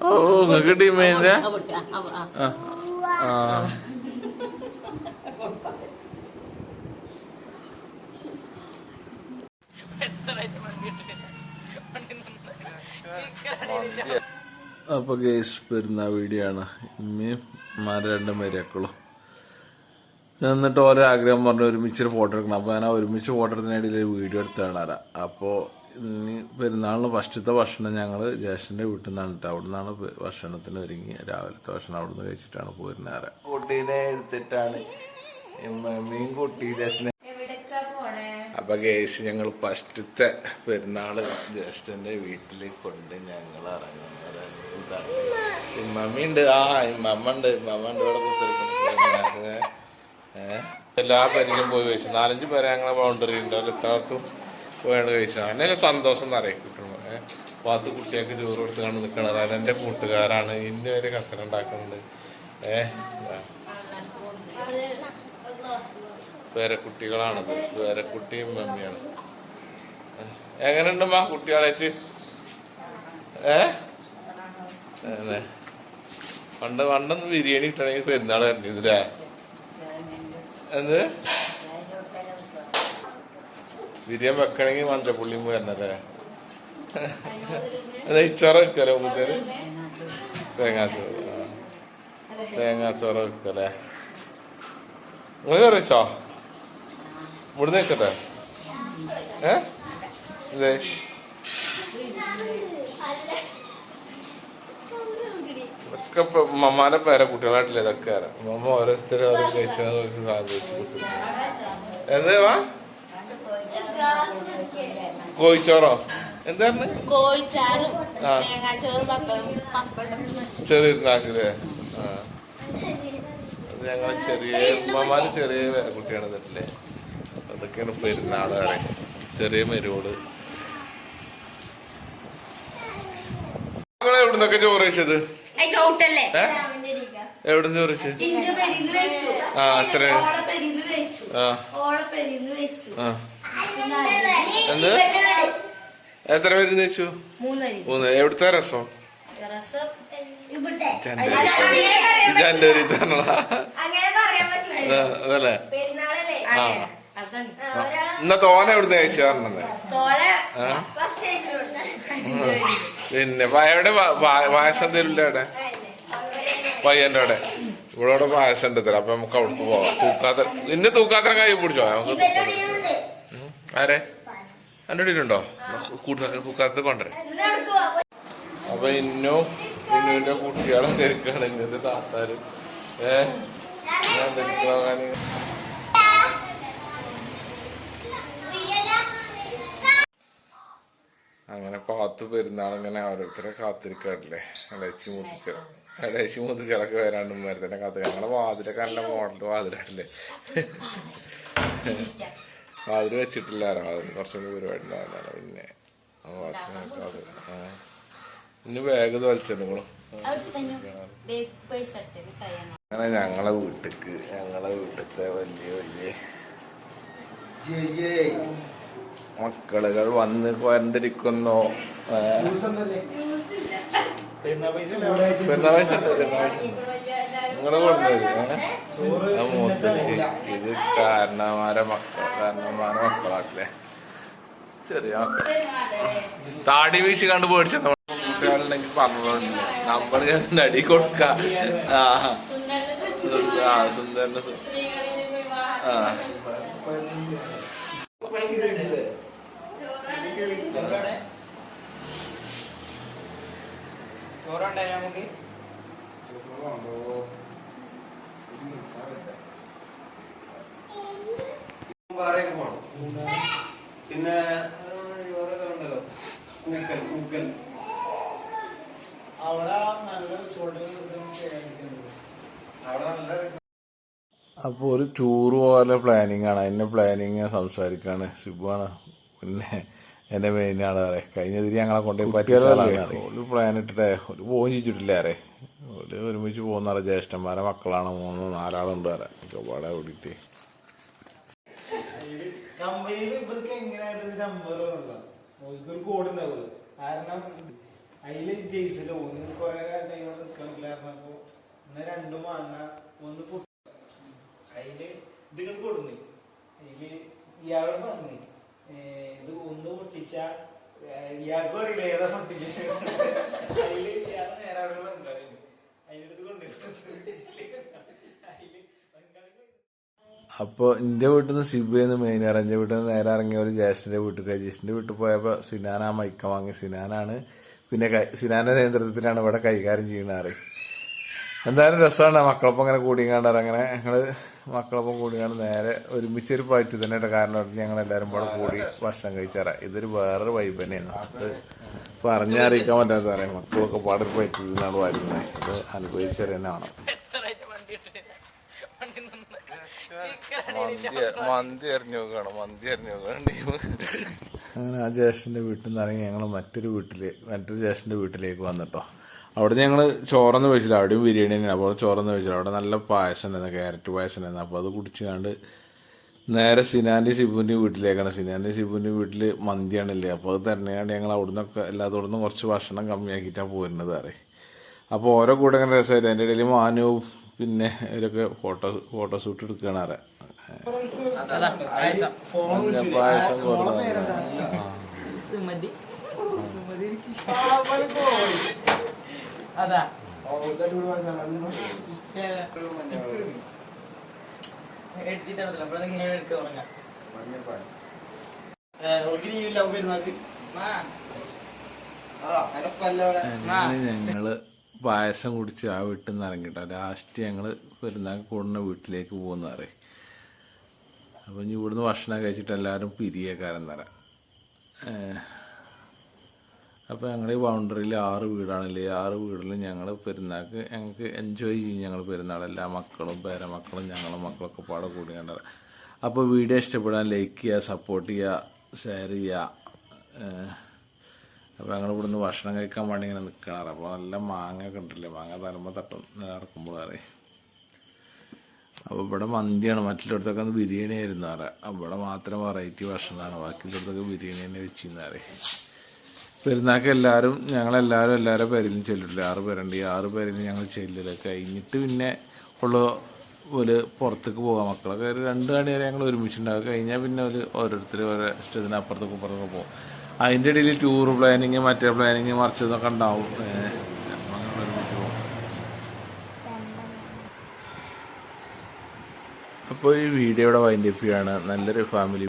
ഓ നിങ്ങക്ക് ടീമിന്റെ അപ്പൊ ഗേസ് പെരുന്നാ വീഡിയോ ആണ്. ഇമ്മയും രണ്ടും മരിയാക്കളും എന്നിട്ട് ഓരോ ആഗ്രഹം പറഞ്ഞ് ഒരുമിച്ചൊരു ഫോട്ടോ എടുക്കണം. അപ്പൊ ഞാൻ ഒരുമിച്ച് ഫോട്ടോ എടുത്തതിനിടയിൽ ഒരു വീഡിയോ എടുത്ത് കാണാറാ. അപ്പോ ഇനി പെരുന്നാളിന് ഫസ്റ്റത്തെ ഭക്ഷണം ഞങ്ങള് ജ്യേഷ്ഠന്റെ വീട്ടിൽ നിന്നാണ് കേട്ടോ. അവിടെ നിന്നാണ് ഭക്ഷണത്തിന് ഒരുങ്ങി. രാവിലത്തെ ഭക്ഷണം അവിടെ നിന്ന് കഴിച്ചിട്ടാണ് പോരുന്നാറ. കുട്ടീനെ എടുത്തിട്ടാണ് മീൻ കുട്ടി ജ്യേഷ്ഠനെ. അപ്പൊ ഗേസ് ഞങ്ങൾ ഫസ്റ്റത്തെ പെരുന്നാള് ജ്യേഷ്ഠന്റെ വീട്ടിൽ കൊണ്ട് ഞങ്ങൾ ഇറങ്ങുന്നത്. മമ്മി ഉണ്ട്. മമ്മ ഉണ്ട് ഇവിടെ കുത്തിരിക്കുന്നത്. എല്ലാ പേരിലും പോയി കഴിച്ചു. 4-5 പേരെ ഞങ്ങളെ ബൗണ്ടറി ഉണ്ട്. എല്ലാവർക്കും പോയാണ് കഴിച്ചു. അതിനൊക്കെ സന്തോഷം നിറയെ കിട്ടുന്നു. 10 കുട്ടികൾക്ക് ചോറ് കൊടുത്ത് കണ്ട് നിൽക്കണത്. അതെന്റെ കൂട്ടുകാരാണ്. ഇന്ന് വരെ കക്കര ഉണ്ടാക്കുന്നുണ്ട്. പേരക്കുട്ടികളാണത്. പേരക്കുട്ടിയും മമ്മിയാണ്. എങ്ങനെയുണ്ടമ്മ കുട്ടികളായിട്ട്? പണ്ടൊന്ന് ബിരിയാണി കിട്ടണമെങ്കിൽ പെരുന്നാൾ വരണ്ടില്ലേ? എന്ത് ബിരിയാണി വെക്കണമെങ്കിൽ മഞ്ചപ്പുള്ളിയും വരണല്ലേ? നെയ്ച്ചോറ വെക്കല്ലേ? കൂട്ടുകാര് തേങ്ങാച്ചോറ വെക്കല്ലേ? നിങ്ങൾ കറി വെച്ചോ? ഇവിടുന്ന് വെച്ചട്ടെ? ഇതേ ഇതൊക്കെ ഇപ്പൊ മമ്മാരെ പേരെ കുട്ടികളായിട്ടില്ല. ഇതൊക്കെ മമ്മ ഓരോരുത്തരും ഓരോ കഴിച്ചാൽ സാധിച്ചു കിട്ടും. എന്താ കോഴിച്ചോറോ? എന്താണ്? ചെറിയ ഞങ്ങളെ ചെറിയ ഉമ്മമാര് ചെറിയ കുട്ടിയാണ് ഇതല്ലേ. അതൊക്കെയാണ് പെരുന്നാളാണ്. ചെറിയ മരുവോള്. എവിടുന്നൊക്കെ ചോറ് വെച്ചത്? എവിടെ ചോറ് വെച്ചത്? എത്ര എത്ര പേര് വെച്ചു? 3. എവിടുത്തെ രസം? ജാൻഡറി അതല്ലേ? എന്നാ തോന എവിടുന്ന് കഴിച്ചു പറഞ്ഞത്? പിന്നെ എവിടെ പായസം തരില്ല? അവിടെ പയ്യന്റെ അവിടെ ഇവിടെ പായസം ഉണ്ട് തരാം. അപ്പൊ നമുക്ക് അവിടേക്ക് പോവാം. തൂക്കാത്ര കൈ പിടിച്ചോ? നമുക്ക് ആരെ എന്റെ ഇടയിലുണ്ടോ? തൂക്കാത്ത കൊണ്ടുവരാം. അപ്പൊ ഇന്നുവിന്റെ കുട്ടികളെ തിരക്കാണ്. ഇന്നത്തെ താത്താര് അങ്ങനെ കാത്തു പെരുന്നാളിങ്ങനെ ഓരോരുത്തരെ കാത്തിരിക്കാറില്ലേ? ഇളച്ചി മുതുക്കളൊക്കെ വരാണ്ട് മരുന്നെ കാത്ത്. ഞങ്ങളെ വാതിലൊക്കെ നല്ല മോഡൽ വാതിലായിട്ടില്ലേ? വാതിൽ വെച്ചിട്ടില്ല. അതിന് കുറച്ചുകൂടി പരിപാടി ഉണ്ടായിരുന്നല്ലോ. പിന്നെ ഇനി ബാഗ് വലിച്ചിട്ടുങ്ങളും. അങ്ങനെ ഞങ്ങളെ വീട്ടിലത്തെ വലിയ മക്കളുകൾ വന്ന് കൊണ്ടിരിക്കുന്നു. നിങ്ങള് കൊണ്ടുവരും മൂത്തച്ച്. ഇത് കാരണന്മാരെ മക്കളാട്ടില്ലേ? ചെറിയ മക്കൾ താടി വീശി കണ്ട് പേടിച്ച കുട്ടികളുണ്ടെങ്കിൽ പറഞ്ഞതുണ്ട്. നമ്പർ ഞാൻ അടി കൊടുക്ക. സുന്ദരന് നമുക്ക് പിന്നെ അപ്പൊ ഒരു ടൂർ പോലെ പ്ലാനിങ് ആണ്. അതിന്റെ പ്ലാനിങ് സംസാരിക്കാണ് സിബുവാണ്. പിന്നെ എന്റെ മെയിൻ ആള് അറിയാം. കഴിഞ്ഞതിരി ഞങ്ങളെ കൊണ്ടുപോയി പറ്റിയാലാണ് ഒരു പ്ലാൻ ഇട്ടിട്ടേ ഒരു പോവും ചെയ്തിട്ടില്ല. അറിയാം ഒരു ഒരുമിച്ച് പോകുന്ന ജ്യേഷ്ഠന്മാരെ മക്കളാണ്. 3-4 ആളുണ്ട്. അറിയാം ഒരുപാടെ ഓടിയിട്ട് കമ്പനിയിൽ ഇവർക്ക് എങ്ങനെയായിട്ട് നമ്പർ ഒരു കോഡ് ഉണ്ടാവുക. കാരണം അതില് ജയിച്ചില്ല ഒന്ന് കൊറേ ടൈം നിൽക്കണില്ല പറഞ്ഞപ്പോ ഇന്ന് രണ്ടും വാങ്ങ ഒന്ന് അതില് ഇത് കൊടുന്നു അതില് ഇയാളോട് പറഞ്ഞു ഇത് ഒന്ന് പൊട്ടിച്ച ഇയാൾക്കും അറിയില്ല ഏതാ പൊട്ടിച്ചിട്ട് അതില് ഇയാൾ നേരെ അവിടെ ബംഗാളി അതിനടുത്ത് കൊണ്ടുപോയി അപ്പോൾ എൻ്റെ വീട്ടിൽ നിന്ന് സിബിന്ന് മെയിൻ ഇറങ്ങി എൻ്റെ വീട്ടിൽ നിന്ന് നേരെ ഇറങ്ങിയ ഒരു ജ്യേഷ്ഠൻ്റെ വീട്ടിൽ ജ്യേഷ്ഠൻ്റെ വീട്ടിൽ പോയപ്പോൾ സിനാൻ ആ മൈക്ക വാങ്ങി സിനാനാണ് പിന്നെ സിനാന്റെ നേതൃത്വത്തിലാണ് ഇവിടെ കൈകാര്യം ചെയ്യുന്നത്. എന്തായാലും രസമാണ് മക്കളൊപ്പം അങ്ങനെ കൂടിക്കാണ്ടാറ് അങ്ങനെ ഞങ്ങൾ മക്കളൊപ്പം കൂടിക്കാണ്ട് നേരെ ഒരുമിച്ചൊരു പാറ്റി തന്നെ കാരണം ഞങ്ങൾ എല്ലാവരും കൂടെ കൂടി ഭക്ഷണം കഴിച്ചാറാ. ഇതൊരു വേറൊരു വൈബ് തന്നെയാണ്. അത് പറഞ്ഞറിയിക്കാൻ പറ്റാത്ത പറയാം. മക്കളൊക്കെ പാടൊരു പറ്റി നിന്നാണ് വരുന്നത്. അത് അനുഭവിച്ചറിയാനാണ്. മന്തി അറിഞ്ഞു നോക്കണം അങ്ങനെ ആ ജ്യേഷ്ഠന്റെ വീട്ടിൽ നിന്ന് ഇറങ്ങി ഞങ്ങൾ മറ്റൊരു ജ്യേഷ്ഠന്റെ വീട്ടിലേക്ക് വന്നിട്ടോ. അവിടെ ഞങ്ങൾ ചോറൊന്നും കഴിച്ചില്ല. അവിടെയും ബിരിയാണി തന്നെയാണ്. അപ്പോൾ ചോറൊന്നും കഴിച്ചില്ല. അവിടെ നല്ല പായസം ഉണ്ടായിരുന്നു, ക്യാരറ്റ് പായസം ഉണ്ടായിരുന്നു. അപ്പോൾ അത് കുടിച്ചുകൊണ്ട് നേരെ സിനാന്റെ ഷിബുവിന്റെ വീട്ടിലേക്കാണ്. സിനാന്റെ ഷിബുവിന്റെ വീട്ടിൽ മന്തിയാണില്ലേ. അപ്പോൾ അത് തന്നെയാണ് ഞങ്ങൾ അവിടുന്നൊക്കെ എല്ലാത്തോടൊന്നും കുറച്ച് ഭക്ഷണം കമ്മിയാക്കിയിട്ടാണ് പോരുന്നത് അറിയാം. അപ്പോൾ ഓരോ കൂടെ അങ്ങനെ രസമായിട്ട് അതിൻ്റെ ഇടയിൽ മാനുവും പിന്നെ ഇവരൊക്കെ ഫോട്ടോഷൂട്ട് എടുക്കുകയാണ് അറിയാം. പായസം ഞങ്ങള് പായസം കുടിച്ച് ആ വീട്ടിൽ നിന്ന് ഇറങ്ങിട്ടോ. ലാസ്റ്റ് ഞങ്ങള് പെരുന്നാൾക്ക് കൂടുന്ന വീട്ടിലേക്ക് പോകുന്ന പറയും. അപ്പൊ ഇനി ഇവിടുന്ന് ഭക്ഷണം കഴിച്ചിട്ട് എല്ലാവരും പിരിയേക്കാരം തരാം. അപ്പോൾ ഞങ്ങളുടെ ഈ ബൗണ്ടറിയിൽ 6 വീടാണല്ലേ. 6 വീടിലും ഞങ്ങൾ പെരുന്നാൾക്ക് ഞങ്ങൾക്ക് എൻജോയ് ചെയ്യും. ഞങ്ങൾ പെരുന്നാൾ എല്ലാ മക്കളും പേരമക്കളും ഞങ്ങളും മക്കളൊക്കെ പാടെ കൂടി കണ്ടത്. അപ്പോൾ വീഡിയോ ഇഷ്ടപ്പെടാൻ ലൈക്ക് ചെയ്യുക, സപ്പോർട്ട് ചെയ്യുക, ഷെയർ ചെയ്യുക. അപ്പോൾ ഞങ്ങൾ ഇവിടുന്ന് ഭക്ഷണം കഴിക്കാൻ വേണ്ടി ഇങ്ങനെ നിൽക്കണത്. അപ്പോൾ നല്ല മാങ്ങ ഒക്കെ ഉണ്ടല്ലേ. മാങ്ങ തരുമ്പോൾ തട്ടും നടക്കുമ്പോൾ അറിയാം. അപ്പോൾ ഇവിടെ മന്തിയാണ്. മറ്റുള്ളടത്തൊക്കെ അത് ബിരിയാണി ആയിരുന്നു അറിയാം. ഇവിടെ മാത്രം വെറൈറ്റി ഭക്ഷണമാണ്. ബാക്കിയുള്ളടത്തൊക്കെ ബിരിയാണി തന്നെ വെച്ചിരുന്ന അറിയാം. പെരുന്നാൾക്ക് ഞങ്ങളെല്ലാവരും എല്ലാവരും പേരിലും ചെല്ലിട്ടില്ല. 6 പേരുണ്ട്. ഈ 6 പേരിൽ ഞങ്ങൾ ചെല്ലില്ല. കഴിഞ്ഞിട്ട് പിന്നെ ഒരു പുറത്തേക്ക് പോകാം. മക്കളൊക്കെ ഒരു 2 മണി വരെ ഞങ്ങൾ ഒരുമിച്ചുണ്ടാകും. കഴിഞ്ഞാൽ പിന്നെ ഓരോരുത്തർ ഓരോ ഇഷ്ടത്തിന് അപ്പുറത്തേക്ക് ഇപ്പുറത്തൊക്കെ പോകും. അതിൻ്റെ ഇടയിൽ ടൂർ പ്ലാനിങ് മറ്റേ പ്ലാനിങ് മറിച്ചതൊക്കെ ഉണ്ടാവും. അപ്പോൾ ഈ വീഡിയോയുടെ വൈൻഡപ്പ് ചെയ്യാണ്. നല്ലൊരു ഫാമിലി